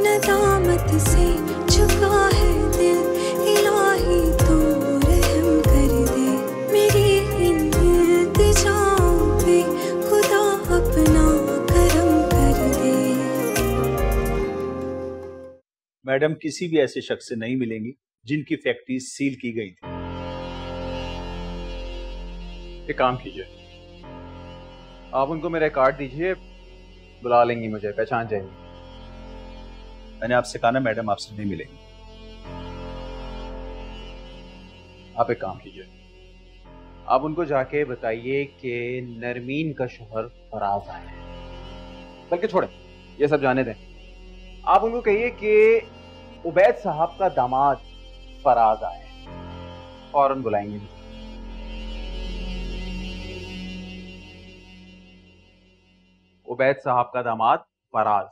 नदामत से झुका है दिल, इलाही तू रहम कर दे मेरी इन इल्तिजाओं पे, खुदा अपना करम कर दे। मैडम किसी भी ऐसे शख्स से नहीं मिलेंगी जिनकी फैक्ट्री सील की गई थी। एक काम कीजिए, आप उनको मेरा कार्ड दीजिए, बुला लेंगी, मुझे पहचान जाएंगी। मैंने आपसे कहा ना मैडम आपसे नहीं मिलेंगी। आप एक काम कीजिए, आप उनको जाके बताइए कि नरमीन का शोहर फराज आया है। बल्कि छोड़े, ये सब जाने दें। आप उनको कहिए कि उबैद साहब का दामाद फराज आया है, फौरन बुलाएंगे। उबैद साहब का दामाद फराज।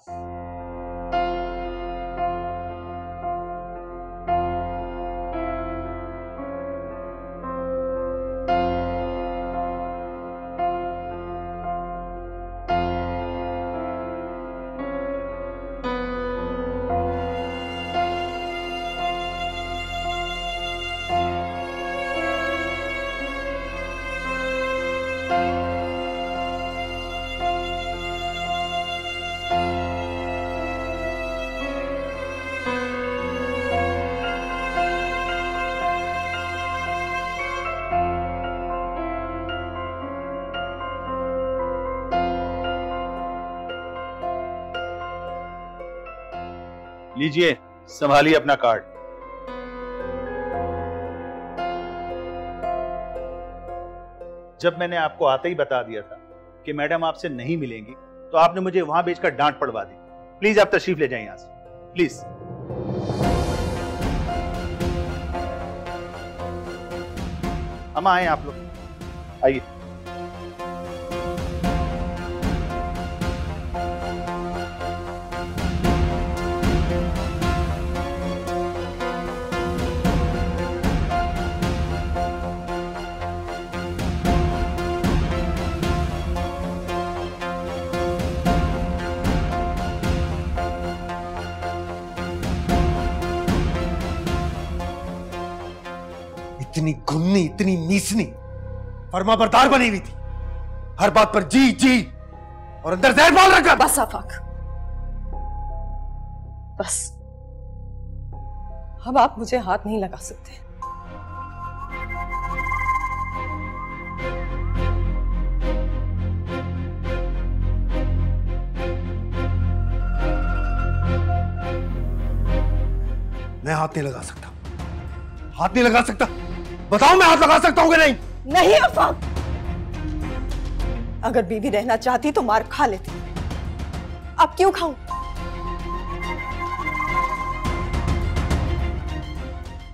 लीजिए, संभालिए अपना कार्ड। जब मैंने आपको आते ही बता दिया था कि मैडम आपसे नहीं मिलेंगी, तो आपने मुझे वहां भेजकर डांट पड़वा दी। प्लीज आप तशरीफ ले जाएं यहां से, प्लीज। हम आए आप लोग, आइए। इतनी गुन्नी, इतनी नीचनी, फरमा बरदार बनी हुई थी, हर बात पर जी जी और अंदर जहर डाल रखा। बस आफाक, बस। अब आप मुझे हाथ नहीं लगा सकते। मैं हाथ नहीं लगा सकता, हाथ नहीं लगा सकता। बताओ मैं हाथ लगा सकता हूं कि नहीं? नहीं आफाक, अगर बीवी रहना चाहती तो मार खा लेती। अब क्यों खाऊं?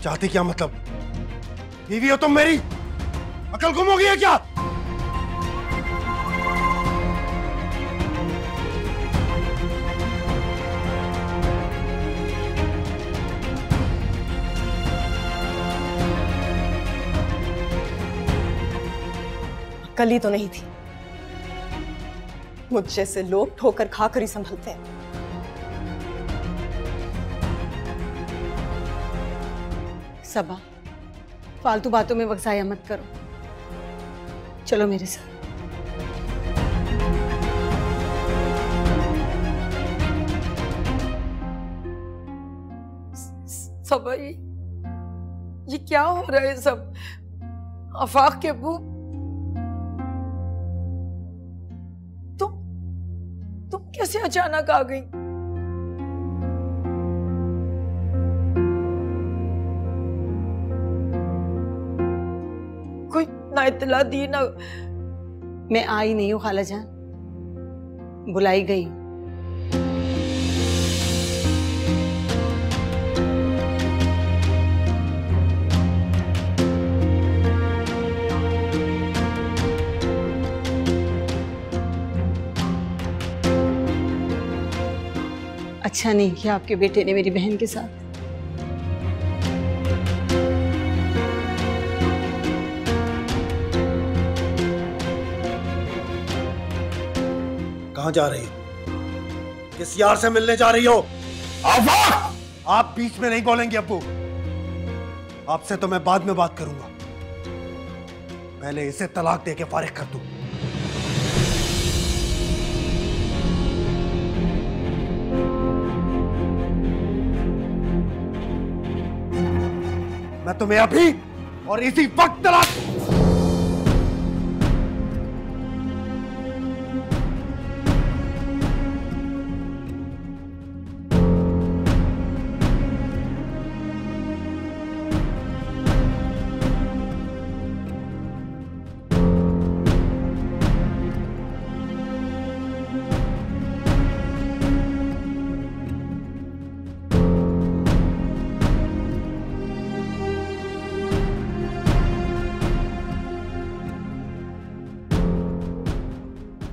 चाहती क्या मतलब? बीवी हो तुम मेरी, अकल गुम हो गई है क्या? अकल ही तो नहीं थी। मुझ जैसे लोग ठोकर खाकर ही संभलते हैं। सबा, फालतू बातों में वक्त ज़ाया मत करो, चलो मेरे साथ। सबा, ये क्या हो रहा है सब? आफाक के अब्बू, तुम कैसे अचानक आ गई? कोई ना इत्तला दी ना? मैं आई नहीं हूँ खाला जान, बुलाई गई हूँ। अच्छा नहीं किया आपके बेटे ने मेरी बहन के साथ। कहां जा रही हो? किस यार से मिलने जा रही हो? आफाक! आप बीच में नहीं बोलेंगे अब्बू। आपसे तो मैं बाद में बात करूंगा, पहले इसे तलाक देके फारिग कर दूं। मैं तुम्हें अभी और इसी वक्त तलाक।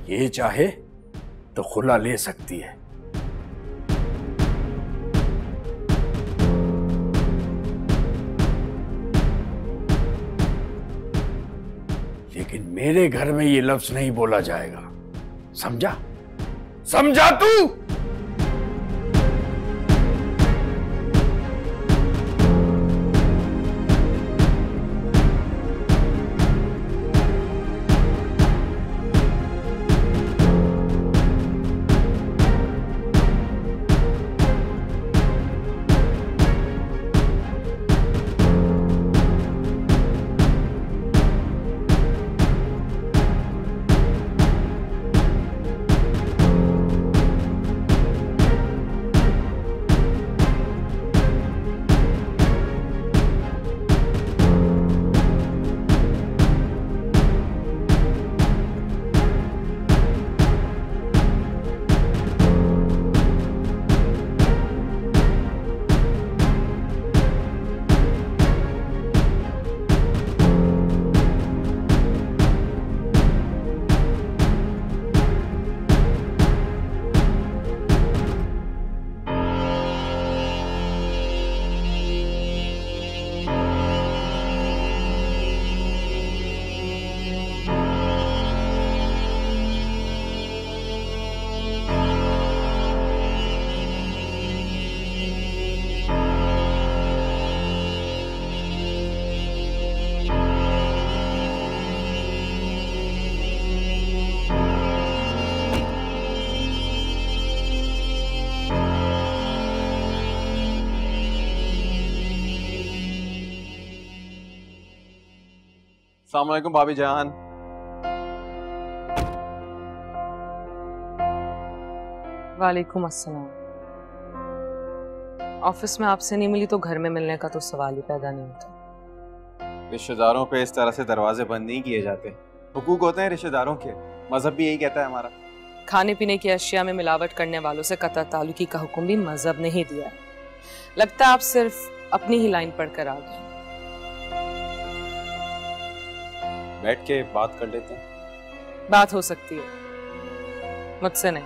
ये चाहे तो खुला ले सकती है, लेकिन मेरे घर में ये लफ्ज नहीं बोला जाएगा। समझा? समझा तू? अस्सलाम वालेकुम भाभी जान। वालेकुम अस्सलाम। ऑफिस में आपसे नहीं मिली तो घर में मिलने का तो सवाल ही पैदा नहीं होता। रिश्तेदारों पे इस तरह से दरवाजे बंद नहीं किए जाते, हुकूक होते हैं रिश्तेदारों के, मजहब भी यही कहता है हमारा। खाने पीने की अशिया में मिलावट करने वालों से कतई ताल्लुकी का हुक्म भी मजहब ने ही दिया है। लगता है आप सिर्फ अपनी ही लाइन पढ़कर आ गए। बैठ के बात कर लेते हैं। बात हो सकती है, मुझसे नहीं।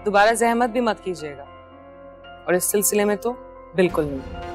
दोबारा जहमत भी मत कीजिएगा, और इस सिलसिले में तो बिल्कुल नहीं।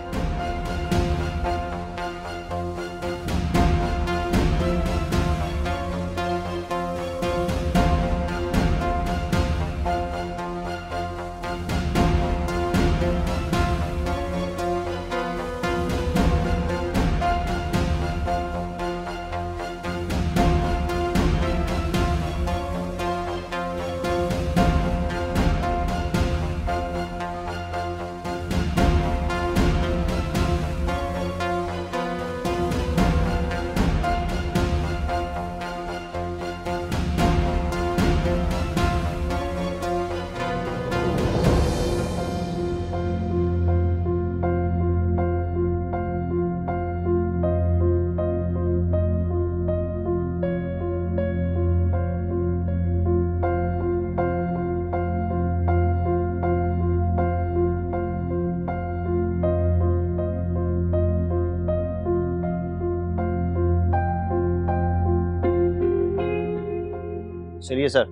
चलिए सर।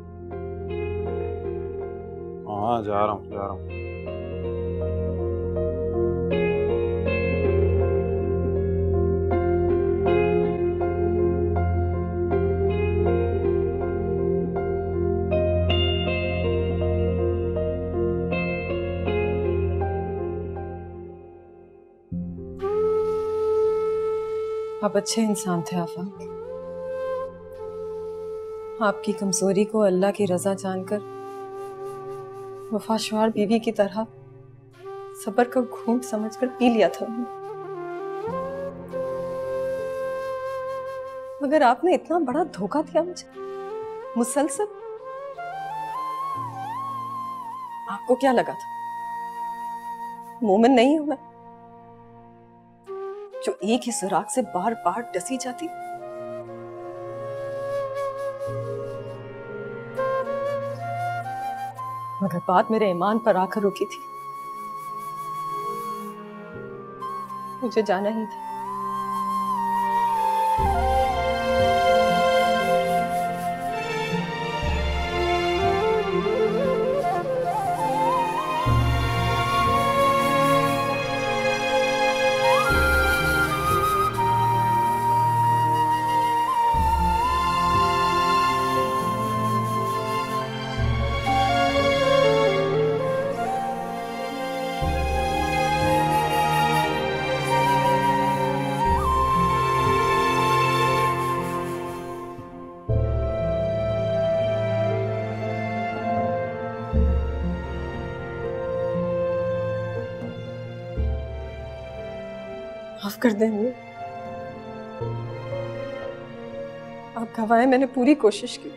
हाँ जा रहा हूँ। आप अच्छे इंसान थे आफाक। आपकी कमजोरी को अल्लाह की रजा जानकर वफाशवार बीवी की तरह सब्र का घूंट समझकर पी लिया था। मगर आपने इतना बड़ा धोखा दिया मुझे मुसलसल। आपको क्या लगा था मोमिन नहीं हूं मैं जो एक ही सुराग से बार बार डसी जाती? मगर बात मेरे ईमान पर आकर रुकी थी। मुझे जाना ही था। माफ कर देंगे। आप गवाए, मैंने पूरी कोशिश की।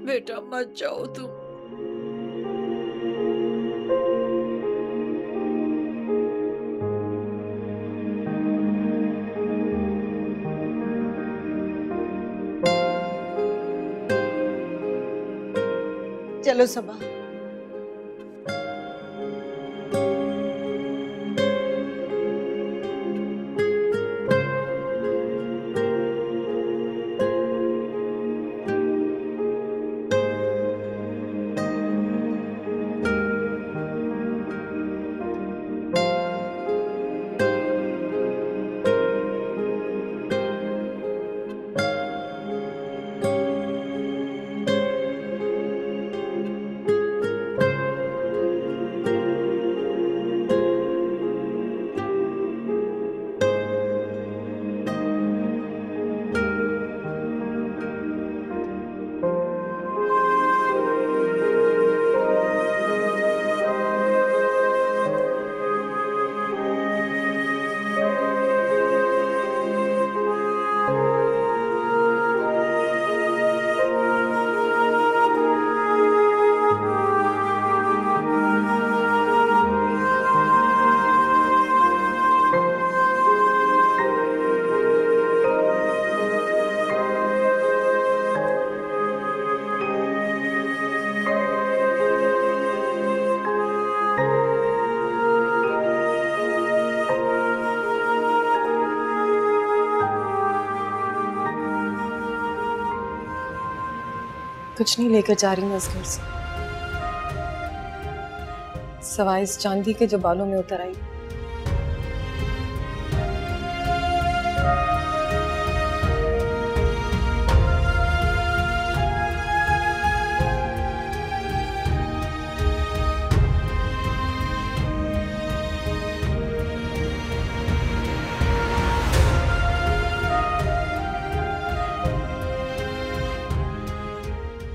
बेटा मत जाओ तुम। चलो सबा। कुछ नहीं लेकर जा रही मैं इस घर से, सवाए इस चांदी के जो बालों में उतर आई।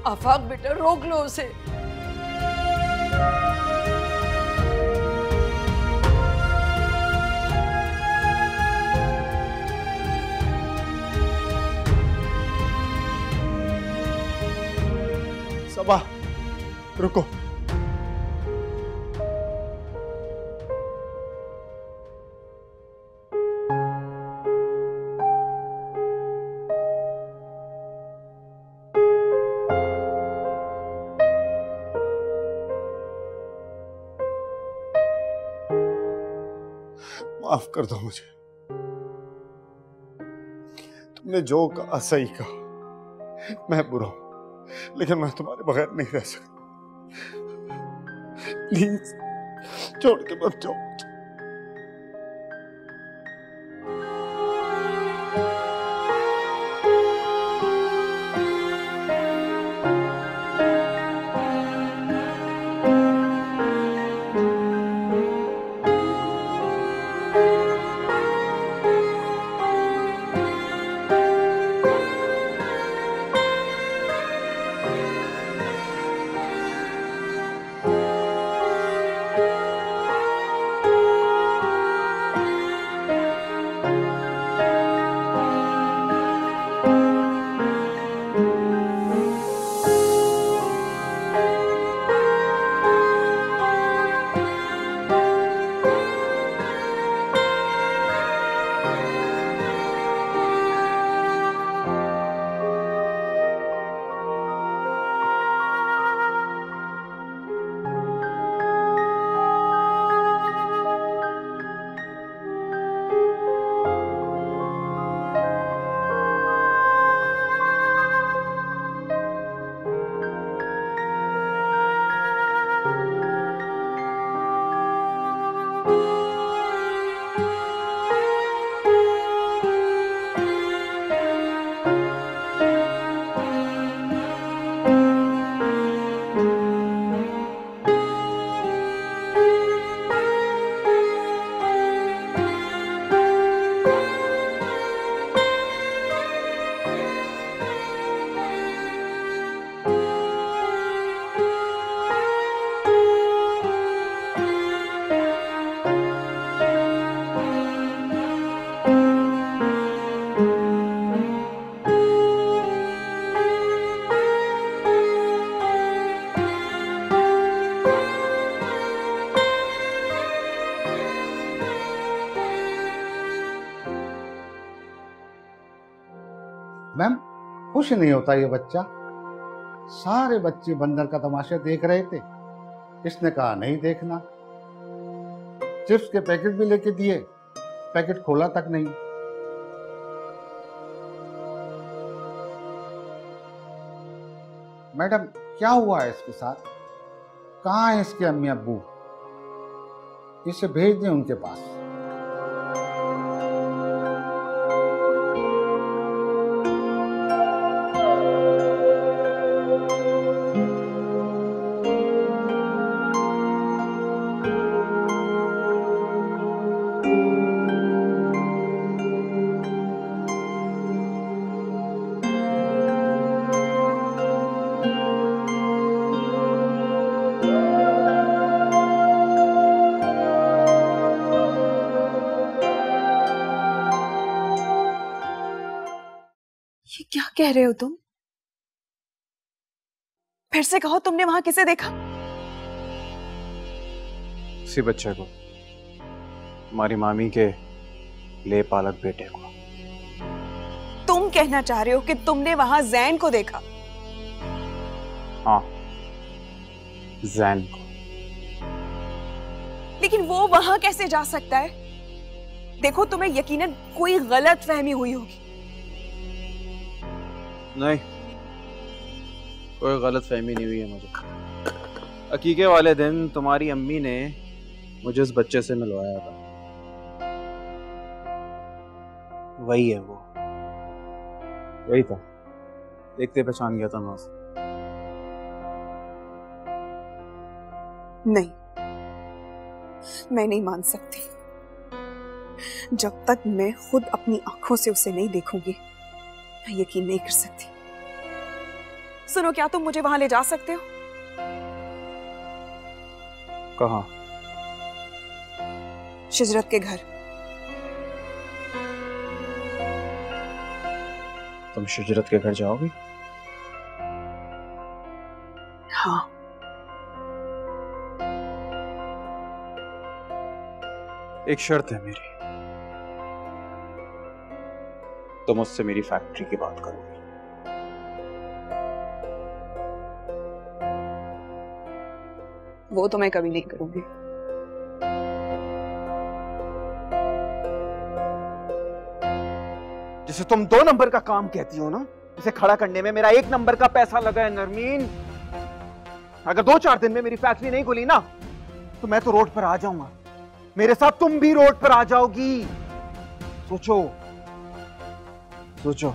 आफाक बेटा रोक लो उसे। सबा रुको। माफ कर दो मुझे। तुमने जो कहा सही कहा। मैं बुरा हूं, लेकिन मैं तुम्हारे बगैर नहीं रह सकता। प्लीज छोड़ के मत जाओ। मैम, खुश नहीं होता ये बच्चा। सारे बच्चे बंदर का तमाशा देख रहे थे, इसने कहा नहीं देखना। चिप्स के पैकेट भी लेके दिए, पैकेट खोला तक नहीं। मैडम, क्या हुआ है इसके साथ? कहाँ है इसके अम्मी अब्बू? इसे भेज दें उनके पास। ये क्या कह रहे हो तुम? फिर से कहो, तुमने वहां किसे देखा? उसी बच्चे को, हमारी मामी के ले पालक बेटे को। तुम कहना चाह रहे हो कि तुमने वहां जैन को देखा? हाँ, जैन को। लेकिन वो वहां कैसे जा सकता है? देखो, तुम्हें यकीनन कोई गलत फहमी हुई होगी। नहीं, कोई गलत फहमी नहीं हुई है मुझे। अकीके वाले दिन तुम्हारी अम्मी ने मुझे उस बच्चे से मिलवाया था, वही है वो, वही था। देखते पहचान गया था मैं उसे। नहीं, मैं नहीं मान सकती। जब तक मैं खुद अपनी आंखों से उसे नहीं देखूंगी, मैं यकीन नहीं कर सकती। सुनो, क्या तुम मुझे वहां ले जा सकते हो? कहाँ? शिजरत के घर। तुम शिजरत के घर जाओगी? हाँ। एक शर्त है मेरी, तुम मुझसे मेरी फैक्ट्री की बात करोगे। वो तो मैं कभी नहीं करूंगी। जिसे तुम 2 नंबर का काम कहती हो ना, इसे खड़ा करने में मेरा 1 नंबर का पैसा लगा है नरमीन। अगर 2-4 दिन में मेरी फैक्ट्री नहीं खुली ना तो मैं तो रोड पर आ जाऊंगा। मेरे साथ तुम भी रोड पर आ जाओगी। सोचो सोचो।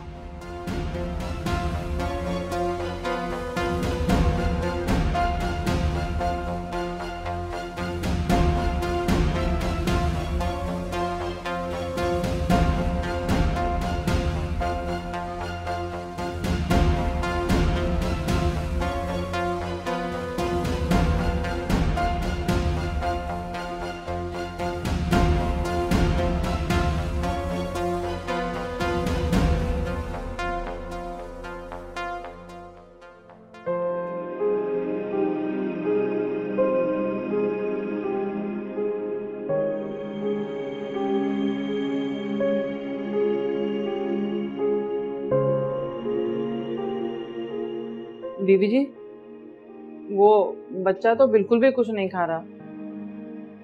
बीबी जी, वो बच्चा तो बिल्कुल भी कुछ नहीं खा रहा।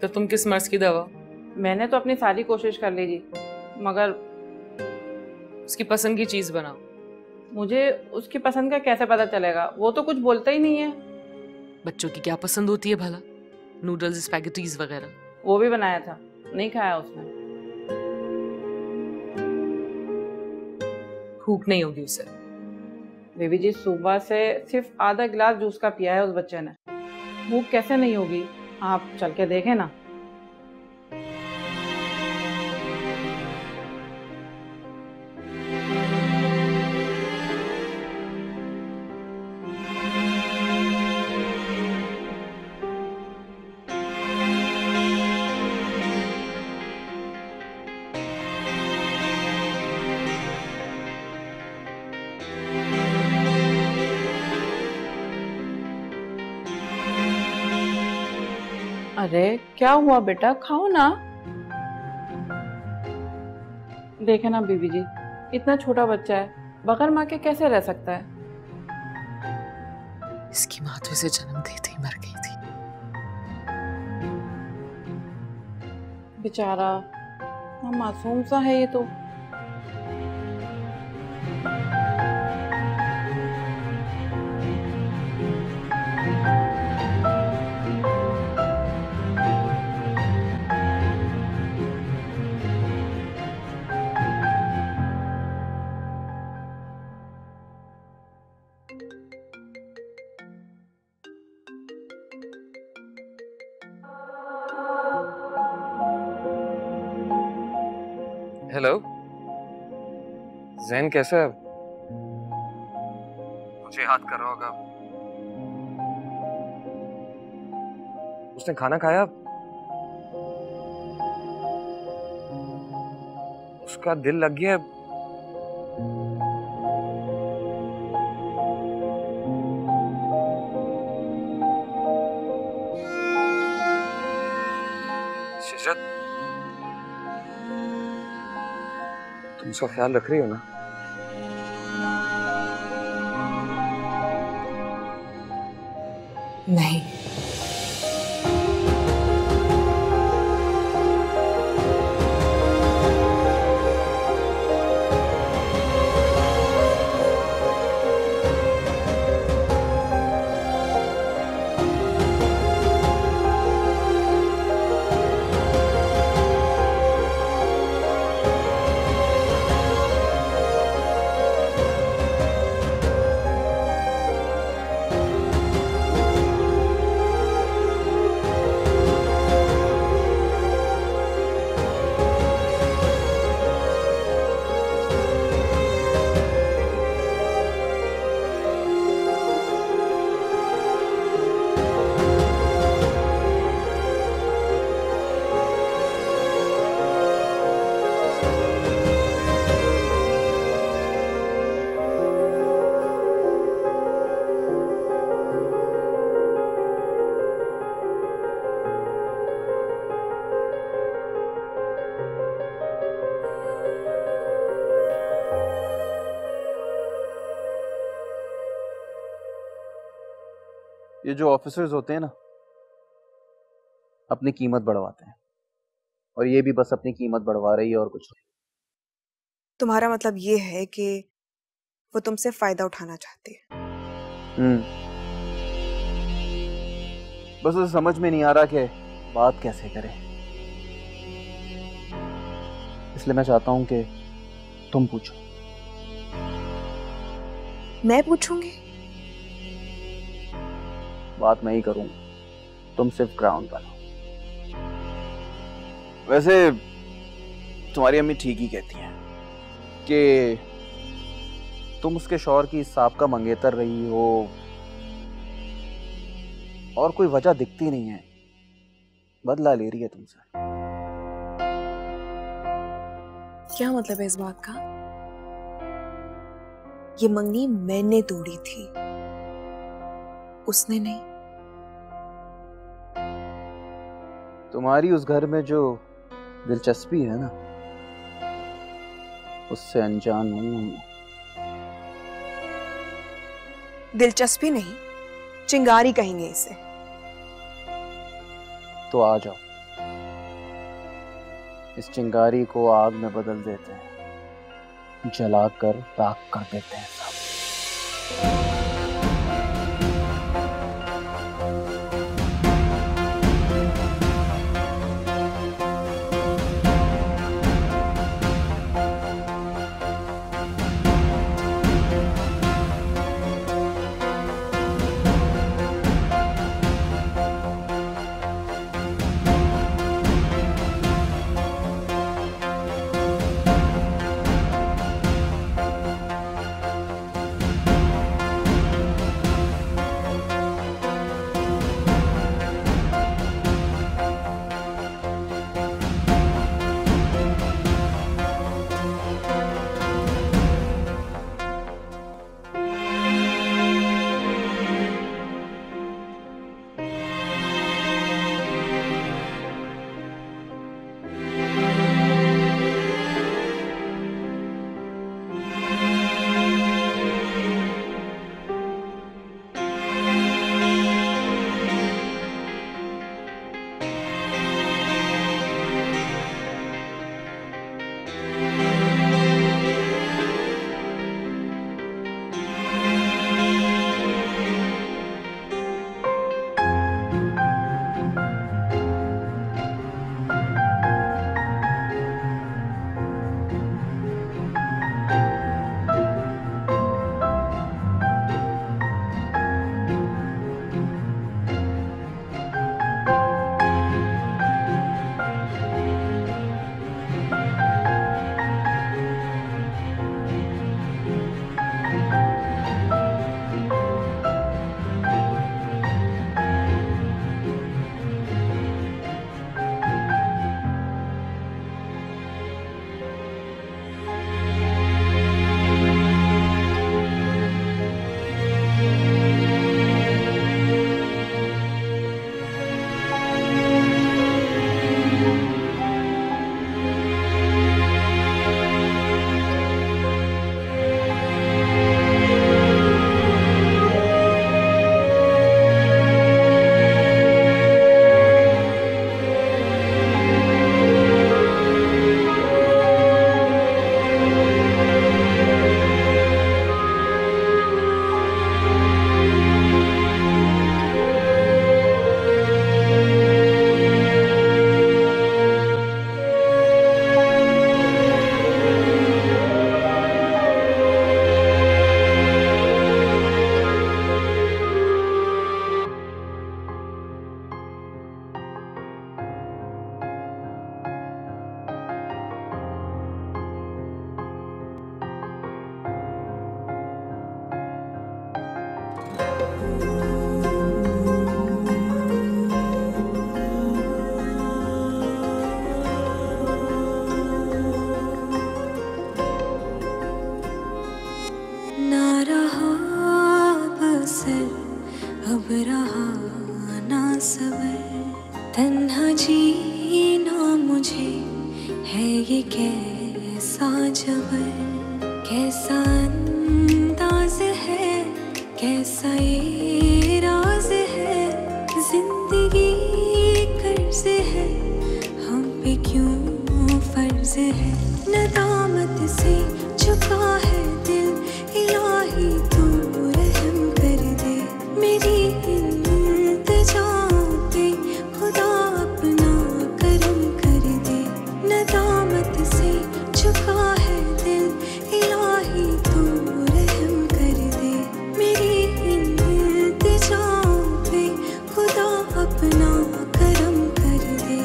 तो तुम किस मर्ज की दवा? मैंने तो अपनी सारी कोशिश कर ली जी, मगर उसकी पसंद की चीज बनाओ। मुझे उसकी पसंद का कैसे पता चलेगा? वो तो कुछ बोलता ही नहीं है। बच्चों की क्या पसंद होती है भला? नूडल्स, स्पैगेटीज वगैरह? वो भी बनाया था, नहीं खाया उसने। भूख नहीं होगी उसे। बेबी जी, सुबह से सिर्फ आधा गिलास जूस का पिया है उस बच्चे ने। भूख कैसे नहीं होगी? आप चल के देखें ना। अरे क्या हुआ बेटा, खाओ ना। देखे ना बीबी जी, इतना छोटा बच्चा है, बगैर माँ के कैसे रह सकता है? इसकी माँ तो इसे जन्म देते ही मर गई थी। बेचारा मासूम सा है ये तो। हेलो जैन, कैसा है? मुझे याद कर रहा होगा। उसने खाना खाया? उसका दिल लग गया? शिजत, तुम उसका ख्याल रख रही हो ना? नहीं। ये जो ऑफिसर्स होते हैं ना, अपनी कीमत बढ़वाते हैं, और ये भी बस अपनी कीमत बढ़वा रही है और कुछ नहीं। तुम्हारा मतलब ये है कि वो तुमसे फायदा उठाना चाहती है। बस उसे समझ में नहीं आ रहा कि बात कैसे करे, इसलिए मैं चाहता हूं कि तुम पूछो। मैं पूछूंगी? बात मैं ही करूंगा, तुम सिर्फ ग्राउंड बनाओ। वैसे तुम्हारी अम्मी ठीक ही कहती हैं कि तुम उसके शौहर की साबका मंगेतर रही हो और कोई वजह दिखती नहीं है, बदला ले रही है तुमसे। क्या मतलब है इस बात का? ये मंगनी मैंने तोड़ी थी, उसने नहीं। तुम्हारी उस घर में जो दिलचस्पी है ना, उससे अनजान नहीं हूं। दिलचस्पी नहीं, चिंगारी कहेंगे इसे। तो आ जाओ, इस चिंगारी को आग में बदल देते हैं, जलाकर राख कर देते हैं सब। तन्हा जीना मुझे है ये कैसा जबर, कैसा अंदाज है, कैसा ये राज है, जिंदगी कर्ज है, हम पे क्यों फर्ज है, नदामत से झुका है दिल, इलाही तू रहम कर दे। मेरी इल्तिजा पे खुदा अपना करम कर दे। नदामत से झुका है दिल, इलाही तू रहम कर दे। मेरी इल्तिजा पे खुदा अपना करम कर दे।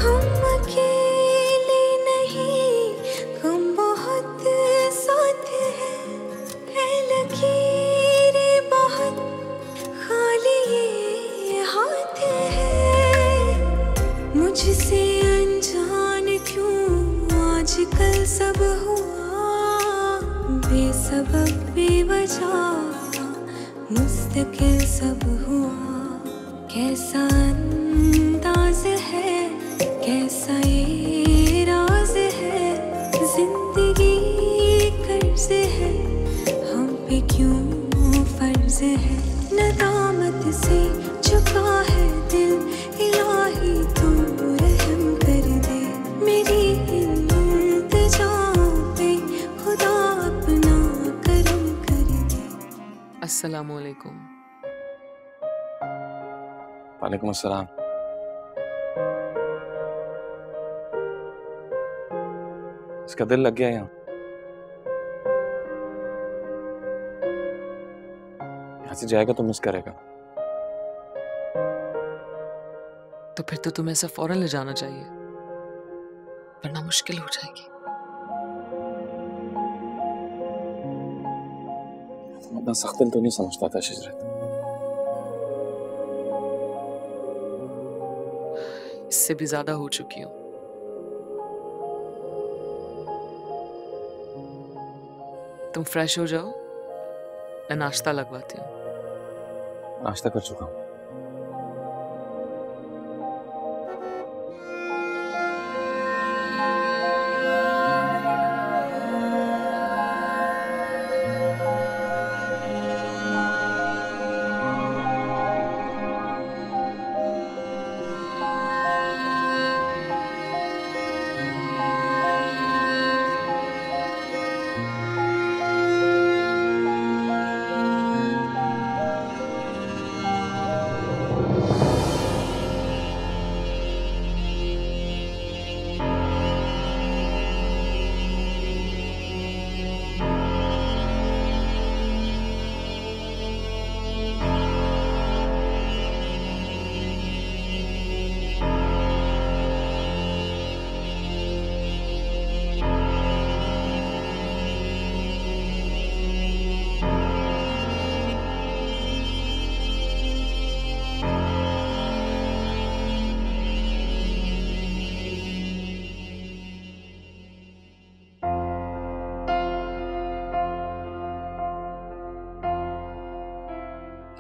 हम अकेले नहीं, हम बहुत साथ हैं। है लकीरें बहुत, खाली ये हाथ है। मुझसे अनजान क्यों आजकल सब हुआ, बेसबब बेवजह मुस्तकिल सब हुआ। कैसा अंदाज है, कैसा ये राज है। जिंदगी कर्ज है, हम पे क्यों फर्ज है। नदामत से झुका है दिल, इलाही तू रहम कर दे। मेरी इल्तिजा पे खुदा अपना करम कर दे। अस्सलामु अलैकुम। वालेकुम अस्सलाम। इसका दिल लग गया यहाँ। यहाँ से जाएगा तो मिस करेगा। तो फिर तो तुम्हें ऐसा फौरन ले जाना चाहिए, वरना मुश्किल हो जाएगी। तुम अपना सख्त दिल तो नहीं समझता था शिजरत। इससे भी ज्यादा हो चुकी हूँ। तुम फ्रेश हो जाओ, मैं नाश्ता लगवाती हूँ। नाश्ता कर चुका हूँ।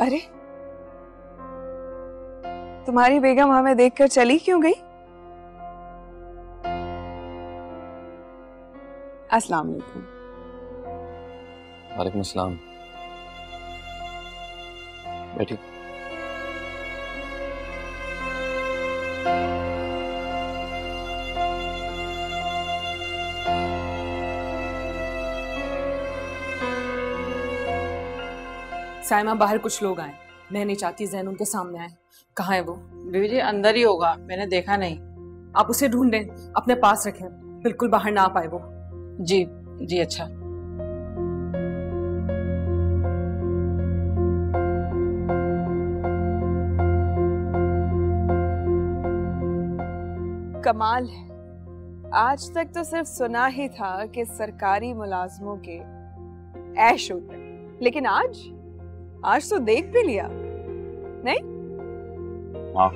अरे तुम्हारी बेगम हमें देखकर चली क्यों गई? अस्सलाम वालेकुम। वालेकुम अस्सलाम। बैठी। साइमा, बाहर कुछ लोग आए। मैं नहीं चाहती जैन उनके सामने आए। कहाँ है वो? बीवी जी अंदर ही होगा, मैंने देखा नहीं। आप उसे ढूंढें, अपने पास रखें, बिल्कुल बाहर ना आ पाए वो। जी जी अच्छा। कमाल है, आज तक तो सिर्फ सुना ही था कि सरकारी मुलाजमों के ऐश होते हैं, लेकिन आज तो देख भी लिया। नहीं? हाँ।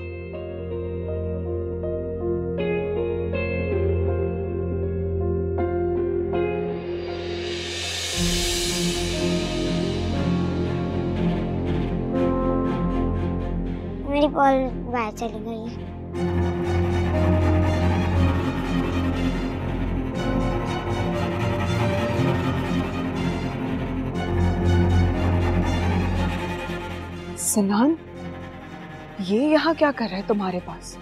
और बाहर चली गई है। सिनान, ये यहाँ क्या कर रहा है तुम्हारे पास?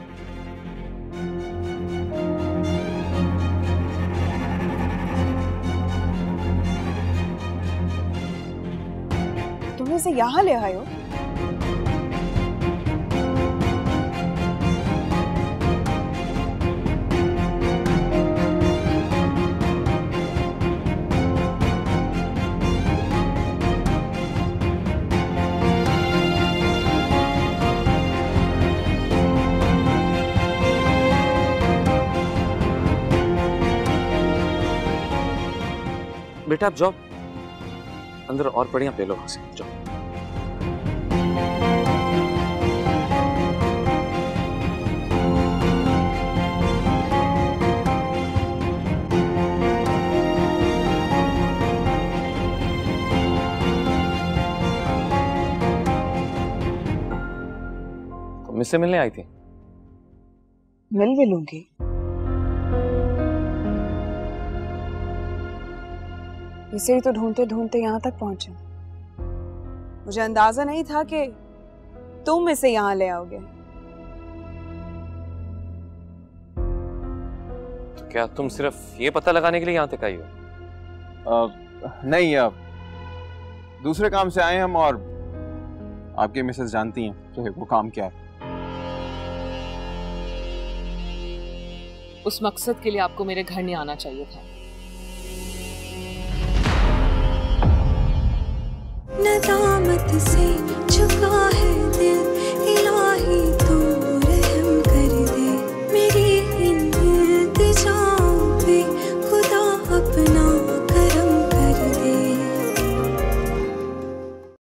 तुम इसे यहाँ ले आए हो? बेटा आप जाओ अंदर और पढ़िया पे लो वहां से, जाओ। तुम मुझसे मिलने आई थी? मिल भी लूंगी, इसे ही तो ढूंढते ढूंढते यहाँ तक पहुंचे। मुझे अंदाजा नहीं था कि तुम इसे यहाँ ले आओगे। तो क्या तुम सिर्फ ये पता लगाने के लिए यहाँ तक आई हो? नहीं, दूसरे काम से आए हम, और आपकी मिसेस जानती हैं तो वो काम क्या है। उस मकसद के लिए आपको मेरे घर नहीं आना चाहिए था।